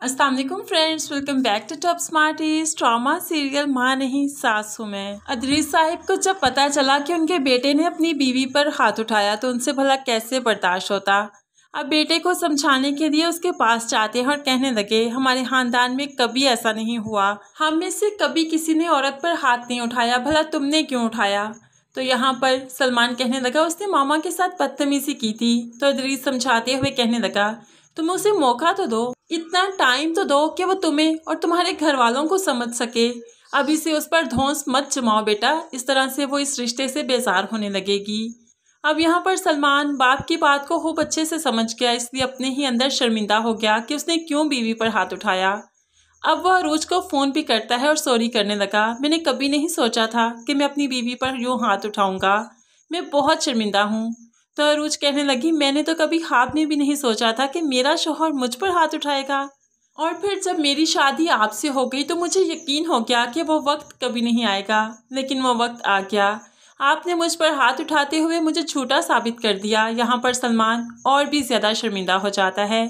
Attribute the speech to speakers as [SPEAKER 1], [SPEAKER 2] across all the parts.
[SPEAKER 1] अस्सलाम वालेकुम friends, welcome back to top smarties. Drama serial माँ नहीं सास हूँ मैं। अदरीस साहिब को जब पता चला कि उनके बेटे ने अपनी बीवी पर हाथ उठाया तो उनसे भला कैसे बर्दाश्त होता। अब बेटे को समझाने के लिए उसके पास जाते हैं और कहने लगे, हमारे खानदान में कभी ऐसा नहीं हुआ, हम में से कभी किसी ने औरत पर हाथ नहीं उठाया, भला तुमने क्यों उठाया। तो यहाँ पर सलमान कहने लगा, उसने मामा के साथ बदतमीजी की थी। तो अदरीस समझाते हुए कहने लगा, तुम उसे मौका तो दो, इतना टाइम तो दो कि वो तुम्हें और तुम्हारे घर वालों को समझ सके। अभी से उस पर धौंस मत जमाओ बेटा, इस तरह से वो इस रिश्ते से बेजार होने लगेगी। अब यहाँ पर सलमान बाप की बात को खूब अच्छे से समझ गया, इसलिए अपने ही अंदर शर्मिंदा हो गया कि उसने क्यों बीवी पर हाथ उठाया। अब वह अरूज को फ़ोन भी करता है और सॉरी करने लगा, मैंने कभी नहीं सोचा था कि मैं अपनी बीवी पर यूँ हाथ उठाऊँगा, मैं बहुत शर्मिंदा हूँ। तो अरूज कहने लगी, मैंने तो कभी ख्वाब में भी नहीं सोचा था कि मेरा शौहर मुझ पर हाथ उठाएगा। और फिर जब मेरी शादी आपसे हो गई तो मुझे यकीन हो गया कि वो वक्त कभी नहीं आएगा, लेकिन वो वक्त आ गया। आपने मुझ पर हाथ उठाते हुए मुझे झूठा साबित कर दिया। यहाँ पर सलमान और भी ज़्यादा शर्मिंदा हो जाता है,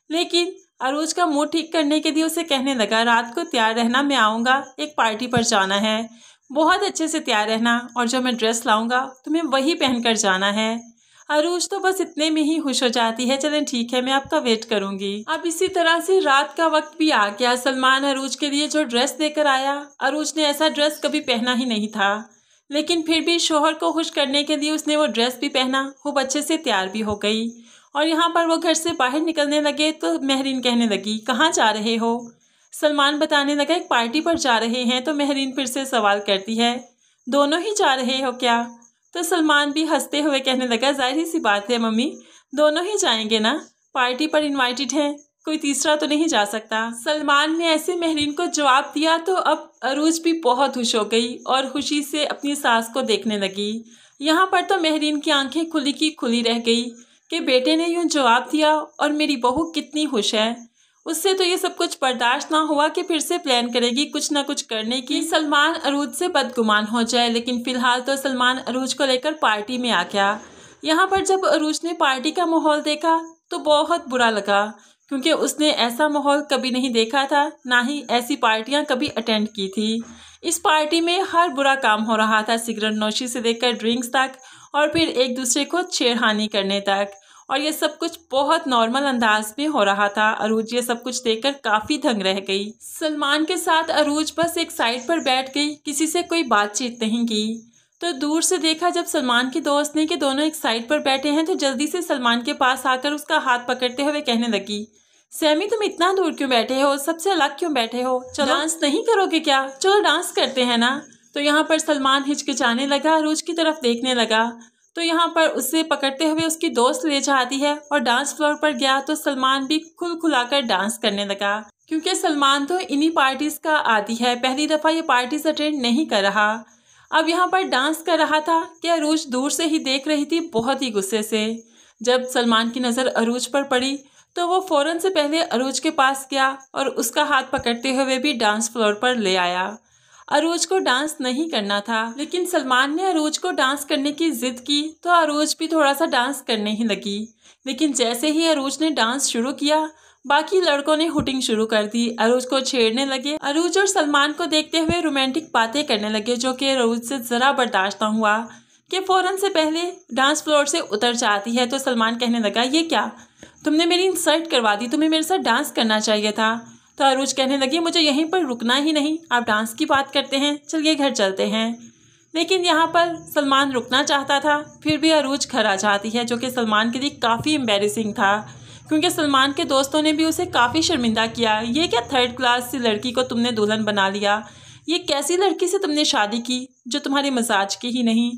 [SPEAKER 1] लेकिन अरूज का मूड ठीक करने के लिए उसे कहने लगा, रात को तैयार रहना, मैं आऊँगा, एक पार्टी पर जाना है, बहुत अच्छे से तैयार रहना, और जो मैं ड्रेस लाऊँगा तुम्हें वही पहनकर जाना है। अरूज तो बस इतने में ही खुश हो जाती है, चलें ठीक है, मैं आपका वेट करूंगी। अब इसी तरह से रात का वक्त भी आ गया। सलमान अरूज के लिए जो ड्रेस लेकर आया, अरूज ने ऐसा ड्रेस कभी पहना ही नहीं था, लेकिन फिर भी शोहर को खुश करने के लिए उसने वो ड्रेस भी पहना, खूब अच्छे से तैयार भी हो गई। और यहाँ पर वो घर से बाहर निकलने लगे तो महरीन कहने लगी, कहाँ जा रहे हो। सलमान बताने लगा, एक पार्टी पर जा रहे हैं। तो महरीन फिर से सवाल करती है, दोनों ही जा रहे हो क्या। तो सलमान भी हंसते हुए कहने लगा, जाहिर सी बात है मम्मी, दोनों ही जाएंगे ना, पार्टी पर इनवाइटेड हैं, कोई तीसरा तो नहीं जा सकता। सलमान ने ऐसे महरीन को जवाब दिया तो अब अरूज भी बहुत खुश हो गई और खुशी से अपनी सास को देखने लगी। यहाँ पर तो महरीन की आंखें खुली की खुली रह गई कि बेटे ने यूं जवाब दिया और मेरी बहू कितनी खुश है। उससे तो ये सब कुछ बर्दाश्त ना हुआ कि फिर से प्लान करेगी कुछ ना कुछ करने की, सलमान अरूज से बदगुमान हो जाए। लेकिन फिलहाल तो सलमान अरूज को लेकर पार्टी में आ गया। यहाँ पर जब अरूज ने पार्टी का माहौल देखा तो बहुत बुरा लगा, क्योंकि उसने ऐसा माहौल कभी नहीं देखा था, ना ही ऐसी पार्टियाँ कभी अटेंड की थी। इस पार्टी में हर बुरा काम हो रहा था, सिगरेट नोशी से लेकर ड्रिंक्स तक, और फिर एक दूसरे को छेड़खानी करने तक, और ये सब कुछ बहुत नॉर्मल अंदाज में हो रहा था। अरूज ये सब कुछ देखकर काफ़ी दंग रह गई। सलमान के साथ अरूज बस एक साइड पर बैठ गई, किसी से कोई बातचीत नहीं की। तो दूर से देखा जब सलमान की दोस्त ने कि दोनों एक साइड पर बैठे हैं, तो जल्दी से सलमान के पास आकर उसका हाथ पकड़ते हुए कहने लगी, सैमी तुम इतना दूर क्यों बैठे हो, सबसे अलग क्यों बैठे हो, चलो डांस नहीं करोगे क्या, चलो डांस करते हैं ना। तो यहाँ पर सलमान हिचकिचाने लगा, अरूज की तरफ देखने लगा। तो यहाँ पर उसे पकड़ते हुए उसकी दोस्त ले जाती है और डांस फ्लोर पर गया तो सलमान भी खुल खुलाकर डांस करने लगा, क्योंकि सलमान तो इन्हीं पार्टीज का आदी है, पहली दफ़ा ये पार्टीज अटेंड नहीं कर रहा। अब यहाँ पर डांस कर रहा था कि अरूज दूर से ही देख रही थी, बहुत ही गुस्से से। जब सलमान की नज़र अरूज पर पड़ी तो वो फ़ौरन से पहले अरूज के पास गया और उसका हाथ पकड़ते हुए भी डांस फ्लोर पर ले आया। अरूज को डांस नहीं करना था, लेकिन सलमान ने अरूज को डांस करने की जिद की तो अरूज भी थोड़ा सा डांस करने ही लगी। लेकिन जैसे ही अरूज ने डांस शुरू किया, बाकी लड़कों ने हुटिंग शुरू कर दी, अरूज को छेड़ने लगे। अरूज और सलमान को देखते हुए रोमांटिक बातें करने लगे, जो कि अरूज से ज़रा बर्दाश्त न हुआ कि फ़ौरन से पहले डांस फ्लोर से उतर जाती है। तो सलमान कहने लगा, ये क्या, तुमने मेरी इंसल्ट करवा दी, तुम्हें मेरे साथ डांस करना चाहिए था। तो अरूज कहने लगी, मुझे यहीं पर रुकना ही नहीं, आप डांस की बात करते हैं, चलिए घर चलते हैं। लेकिन यहाँ पर सलमान रुकना चाहता था, फिर भी अरूज घर आ जाती है, जो कि सलमान के लिए काफ़ी एम्बैरेसिंग था, क्योंकि सलमान के दोस्तों ने भी उसे काफ़ी शर्मिंदा किया। ये क्या थर्ड क्लास की लड़की को तुमने दुल्हन बना लिया, ये कैसी लड़की से तुमने शादी की जो तुम्हारे मजाज की ही नहीं।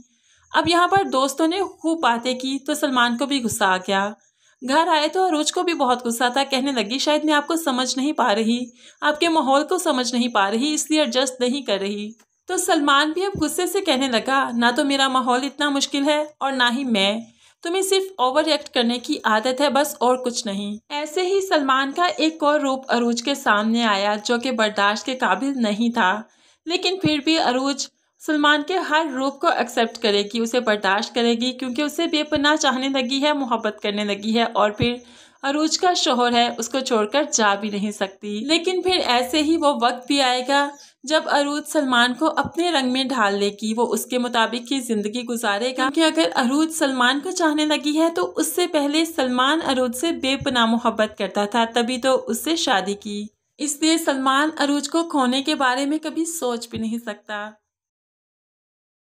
[SPEAKER 1] अब यहाँ पर दोस्तों ने खूब बातें की तो सलमान को भी गुस्सा आ गया। घर आए तो अरूज को भी बहुत गुस्सा था, कहने लगी, शायद मैं आपको समझ नहीं पा रही, आपके माहौल को समझ नहीं पा रही, इसलिए एडजस्ट नहीं कर रही। तो सलमान भी अब गुस्से से कहने लगा, ना तो मेरा माहौल इतना मुश्किल है और ना ही मैं, तुम्हें सिर्फ ओवर रिएक्ट करने की आदत है बस, और कुछ नहीं। ऐसे ही सलमान का एक और रूप अरूज के सामने आया, जो कि बर्दाश्त के काबिल नहीं था, लेकिन फिर भी अरूज सलमान के हर रूप को एक्सेप्ट करेगी, उसे बर्दाश्त करेगी, क्योंकि उसे बेपनाह चाहने लगी है, मोहब्बत करने लगी है। और फिर अरूज का शौहर है, उसको छोड़कर जा भी नहीं सकती। लेकिन फिर ऐसे ही वो वक्त भी आएगा जब अरूज सलमान को अपने रंग में ढाल लेगी, वो उसके मुताबिक ही जिंदगी गुजारेगा। क्योंकि अगर अरूज सलमान को चाहने लगी है तो उससे पहले सलमान अरूज से बेपनाह मोहब्बत करता था, तभी तो उससे शादी की। इसलिए सलमान अरूज को खोने के बारे में कभी सोच भी नहीं सकता।